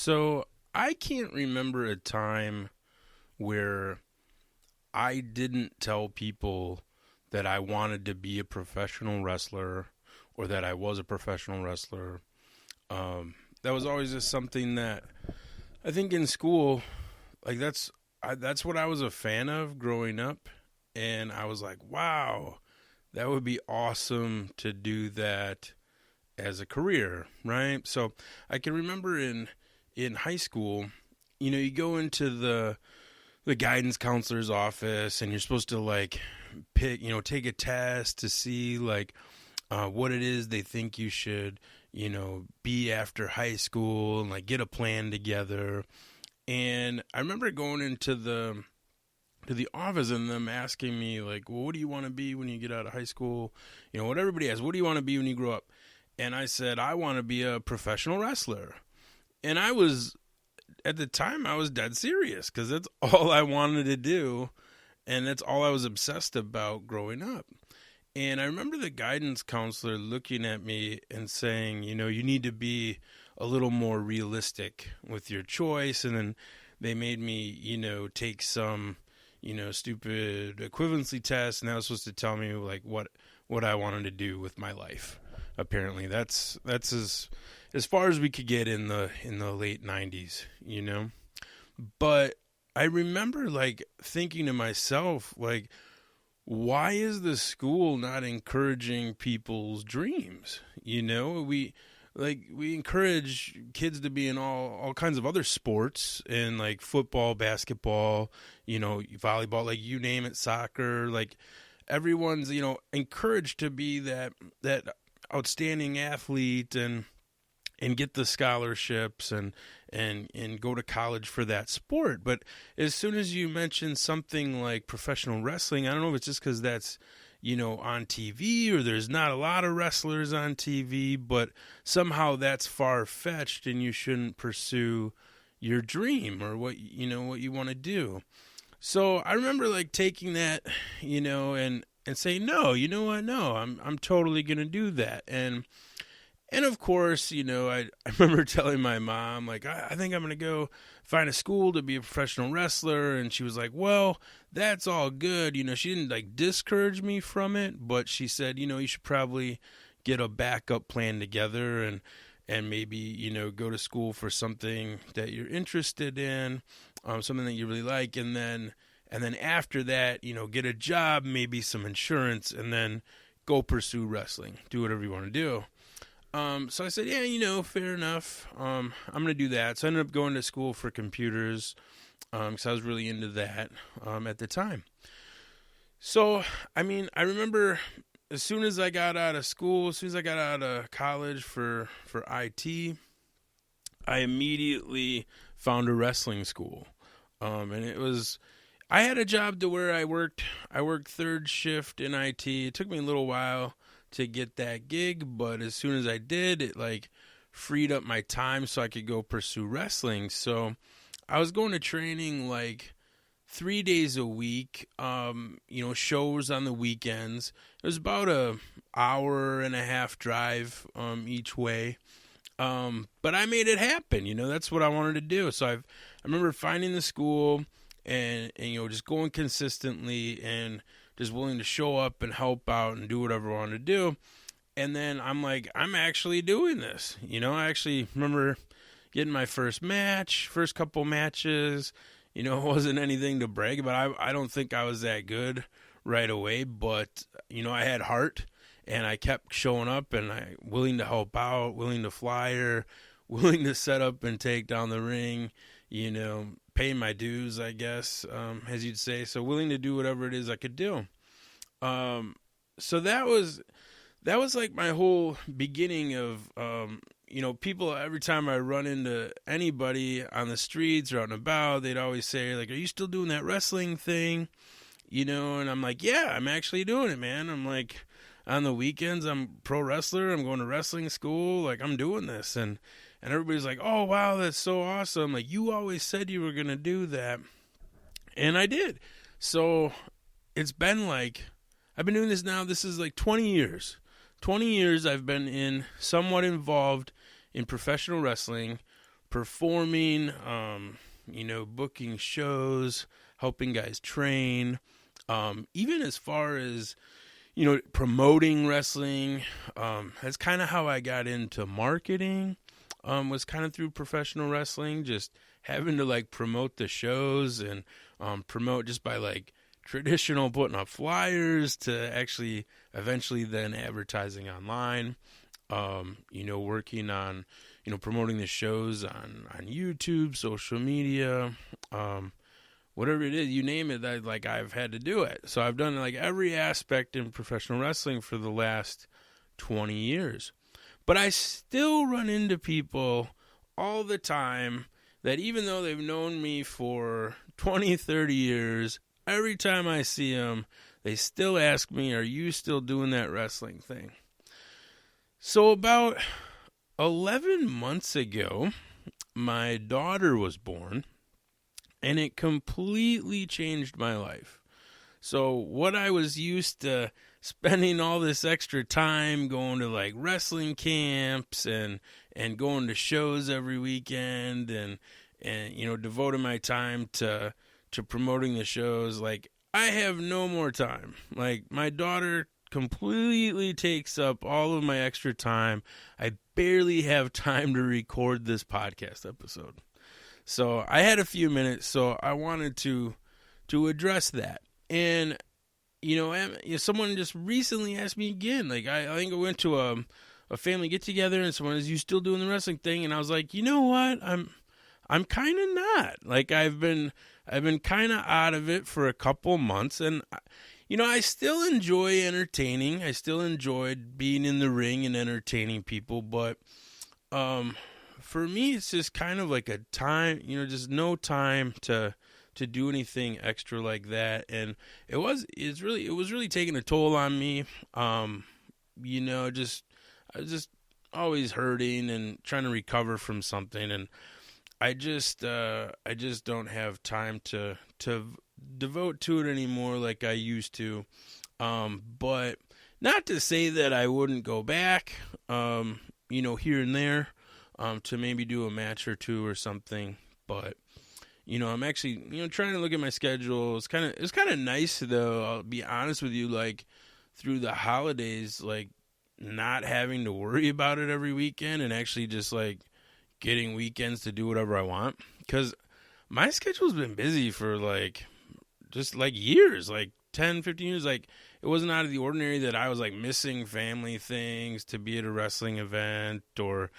So I can't remember a time where I didn't tell people that I wanted to be a professional wrestler or that I was a professional wrestler. That was always just something that I think in school, like that's what I was a fan of growing up, and I was like, wow, that would be awesome to do that as a career, right? So I can remember in high school, you go into the guidance counselor's office and you're supposed to like pick, take a test to see like what it is they think you should, be after high school and like get a plan together. And I remember going into the office and them asking me like, well, what do you want to be when you get out of high school? What everybody asks, what do you want to be when you grow up? And I said, I want to be a professional wrestler. And at the time, I was dead serious because that's all I wanted to do. And that's all I was obsessed about growing up. And I remember the guidance counselor looking at me and saying, you need to be a little more realistic with your choice. And then they made me, take some, stupid equivalency test. And that was supposed to tell me like what I wanted to do with my life. Apparently, that's as far as we could get in the late 90s, But I remember like thinking to myself, like, why is the school not encouraging people's dreams? We encourage kids to be in all kinds of other sports, and like football, basketball, volleyball, like you name it, soccer, like everyone's, encouraged to be that outstanding athlete and get the scholarships and go to college for that sport. But as soon as you mention something like professional wrestling, I don't know if it's just because that's, on TV or there's not a lot of wrestlers on TV, but somehow that's far-fetched and you shouldn't pursue your dream or what you want to do. So I remember like taking that, and saying, no, you know what? No, I'm totally going to do that. And of course, I remember telling my mom, like, I think I'm going to go find a school to be a professional wrestler. And she was like, well, that's all good. She didn't like discourage me from it, but she said, you should probably get a backup plan together and maybe, go to school for something that you're interested in, something that you really like. And then after that, get a job, maybe some insurance, and then go pursue wrestling, do whatever you want to do. So I said, yeah, fair enough. I'm going to do that. So I ended up going to school for computers, because I was really into that, at the time. So, I remember as soon as I got out of school, as soon as I got out of college for IT, I immediately found a wrestling school. And I had a job to where I worked third shift in IT. It took me a little while to get that gig, but as soon as I did, it like freed up my time so I could go pursue wrestling. So I was going to training like 3 days a week, shows on the weekends. It was about a hour and a half drive each way. But I made it happen, that's what I wanted to do. So I remember finding the school and just going consistently and just willing to show up and help out and do whatever I want to do. And then I'm like, I'm actually doing this. I actually remember getting my first couple matches. It wasn't anything to brag about. I don't think I was that good right away, but, I had heart and I kept showing up and I willing to help out, willing to flyer, willing to set up and take down the ring, paying my dues, I guess, as you'd say. So willing to do whatever it is I could do. So that was like my whole beginning of, people, every time I run into anybody on the streets or out and about, they'd always say like, are you still doing that wrestling thing? And I'm like, yeah, I'm actually doing it, man. I'm like, on the weekends, I'm a pro wrestler. I'm going to wrestling school. Like, I'm doing this. And everybody's like, oh, wow, that's so awesome. Like, you always said you were going to do that. And I did. So it's been like, I've been doing this now. This is like 20 years. 20 years I've been somewhat involved in professional wrestling, performing, booking shows, helping guys train, even as far as, promoting wrestling. That's kind of how I got into marketing, was kind of through professional wrestling, just having to like promote the shows and promote just by like traditional putting up flyers to actually eventually then advertising online, working on, promoting the shows on YouTube, social media, whatever it is, you name it, I've had to do it. So I've done like every aspect in professional wrestling for the last 20 years. But I still run into people all the time that even though they've known me for 20, 30 years, every time I see them, they still ask me, are you still doing that wrestling thing? So about 11 months ago, my daughter was born, and it completely changed my life. So what I was used to spending all this extra time going to like wrestling camps and going to shows every weekend and devoting my time to promoting the shows, like I have no more time. Like my daughter completely takes up all of my extra time. I barely have time to record this podcast episode. So I had a few minutes, so I wanted to address that. And, someone just recently asked me again. Like, I think I went to a family get-together, and someone is, you still doing the wrestling thing? And I was like, you know what? I'm kind of not. Like, I've been kind of out of it for a couple months, and, I still enjoy entertaining. I still enjoyed being in the ring and entertaining people, but for me, it's just kind of like a time, just no time to do anything extra like that. And it was really taking a toll on me. I was just always hurting and trying to recover from something. And I just don't have time to devote to it anymore like I used to. But not to say that I wouldn't go back, here and there, to maybe do a match or two or something. But I'm actually, trying to look at my schedule. It's kind of nice though. I'll be honest with you, like through the holidays, like not having to worry about it every weekend and actually just like getting weekends to do whatever I want. Cause my schedule's been busy for like, just like years, like 10, 15 years. Like it wasn't out of the ordinary that I was like missing family things to be at a wrestling event or,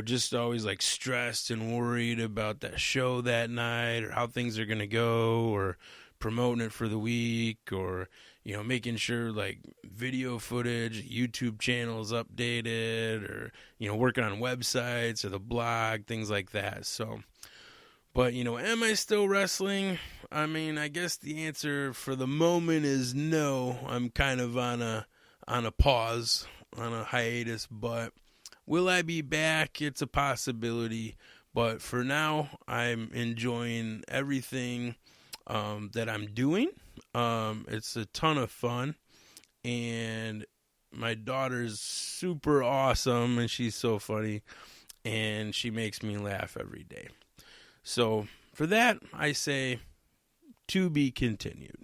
just always like stressed and worried about that show that night or how things are going to go or promoting it for the week or, making sure like video footage, YouTube channels updated or, working on websites or the blog, things like that. So, but, am I still wrestling? I mean, I guess the answer for the moment is no. I'm kind of on a pause, on a hiatus, but will I be back? It's a possibility, but for now, I'm enjoying everything that I'm doing. It's a ton of fun, and my daughter's super awesome, and she's so funny, and she makes me laugh every day. So for that, I say to be continued.